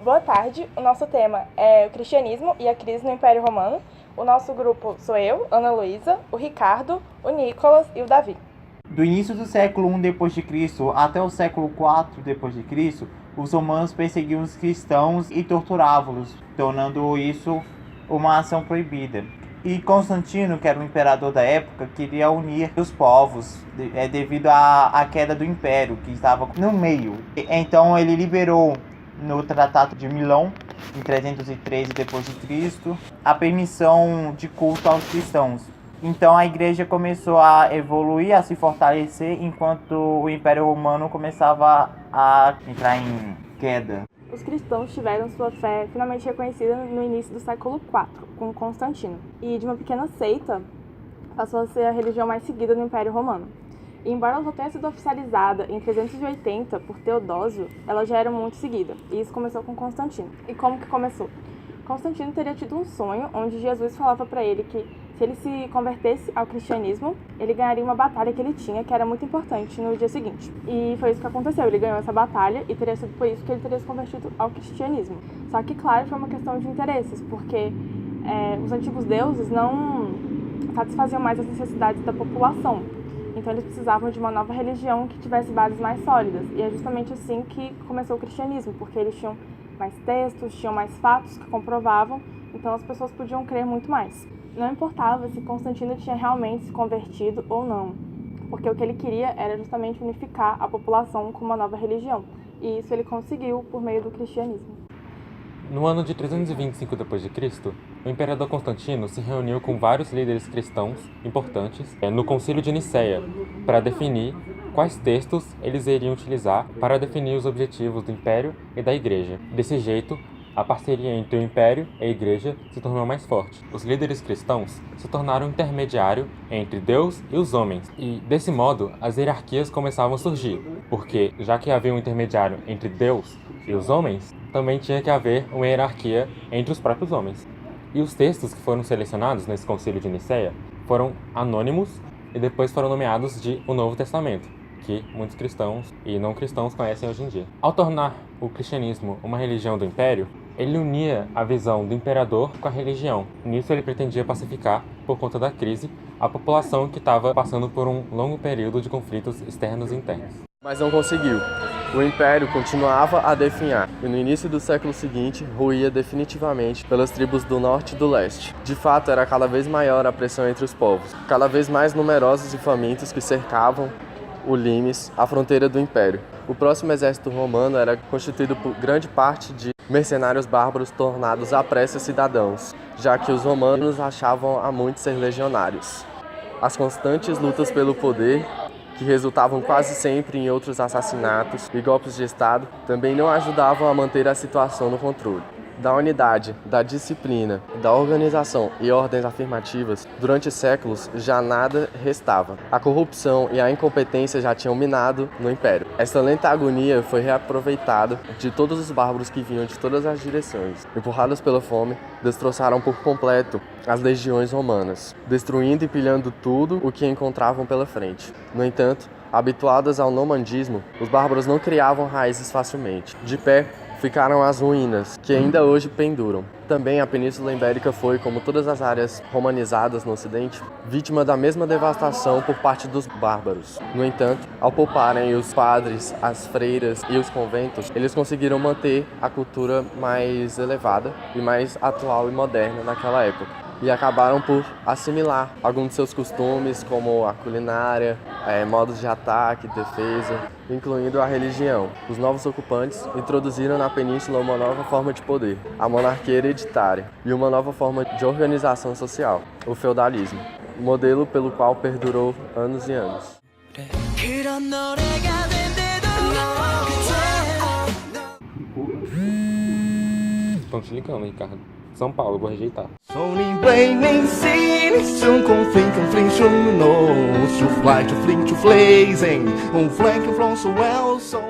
boa tarde. O nosso tema é o cristianismo e a crise no Império Romano. O nosso grupo sou eu, Ana Luísa, o Ricardo, o Nicolas e o Davi. Do início do século I d.C. até o século IV d.C., os romanos perseguiam os cristãos e torturavam-los, tornando isso uma ação proibida. E Constantino, que era o imperador da época, queria unir os povos devido à queda do império, que estava no meio. Então ele liberou no Tratado de Milão, em 313 d.C., a permissão de culto aos cristãos. Então a igreja começou a evoluir, a se fortalecer, enquanto o Império Romano começava a entrar em queda. Os cristãos tiveram sua fé finalmente reconhecida no início do século IV, com Constantino. E de uma pequena seita, passou a ser a religião mais seguida no Império Romano. E embora ela só tenha sido oficializada em 380 por Teodósio, ela já era muito seguida. E isso começou com Constantino. E como que começou? Constantino teria tido um sonho onde Jesus falava para ele que se ele se convertesse ao cristianismo, ele ganharia uma batalha que ele tinha, que era muito importante no dia seguinte. E foi isso que aconteceu, ele ganhou essa batalha e teria sido por isso que ele teria se convertido ao cristianismo. Só que, claro, foi uma questão de interesses, porque os antigos deuses não satisfaziam mais as necessidades da população. Então eles precisavam de uma nova religião que tivesse bases mais sólidas. E é justamente assim que começou o cristianismo, porque eles tinham mais textos, tinham mais fatos que comprovavam, então as pessoas podiam crer muito mais. Não importava se Constantino tinha realmente se convertido ou não, porque o que ele queria era justamente unificar a população com uma nova religião, e isso ele conseguiu por meio do cristianismo. No ano de 325 d.C., o imperador Constantino se reuniu com vários líderes cristãos importantes no Concílio de Nicéia para definir quais textos eles iriam utilizar para definir os objetivos do império e da igreja. Desse jeito, a parceria entre o império e a igreja se tornou mais forte. Os líderes cristãos se tornaram intermediário entre Deus e os homens, e desse modo as hierarquias começavam a surgir, porque já que havia um intermediário entre Deus e os homens, também tinha que haver uma hierarquia entre os próprios homens. E os textos que foram selecionados nesse concílio de Nicéia foram anônimos e depois foram nomeados de o Novo Testamento, que muitos cristãos e não cristãos conhecem hoje em dia. Ao tornar o cristianismo uma religião do império, ele unia a visão do imperador com a religião. Nisso ele pretendia pacificar, por conta da crise, a população que estava passando por um longo período de conflitos externos e internos. Mas não conseguiu. O império continuava a definhar e no início do século seguinte ruía definitivamente pelas tribos do norte e do leste. De fato, era cada vez maior a pressão entre os povos, cada vez mais numerosos e famintos que cercavam o limes, a fronteira do império. O próximo exército romano era constituído por grande parte de mercenários bárbaros tornados à pressa cidadãos, já que os romanos achavam a muitos ser legionários. As constantes lutas pelo poder, que resultavam quase sempre em outros assassinatos e golpes de Estado, também não ajudavam a manter a situação no controle. Da unidade, da disciplina, da organização e ordens afirmativas, durante séculos já nada restava. A corrupção e a incompetência já tinham minado no império. Essa lenta agonia foi reaproveitada de todos os bárbaros que vinham de todas as direções. Empurrados pela fome, destroçaram por completo as legiões romanas, destruindo e pilhando tudo o que encontravam pela frente. No entanto, habituados ao nomandismo, os bárbaros não criavam raízes facilmente. De pé, ficaram as ruínas, que ainda hoje penduram. Também a Península Ibérica foi, como todas as áreas romanizadas no Ocidente, vítima da mesma devastação por parte dos bárbaros. No entanto, ao pouparem os padres, as freiras e os conventos, eles conseguiram manter a cultura mais elevada e mais atual e moderna naquela época. E acabaram por assimilar alguns de seus costumes, como a culinária, modos de ataque, defesa, incluindo a religião. Os novos ocupantes introduziram na península uma nova forma de poder, a monarquia hereditária, e uma nova forma de organização social, o feudalismo, modelo pelo qual perdurou anos e anos. Estão te ligando, Ricardo. São Paulo, eu vou rejeitar. Fling to flazing, flank from so well, so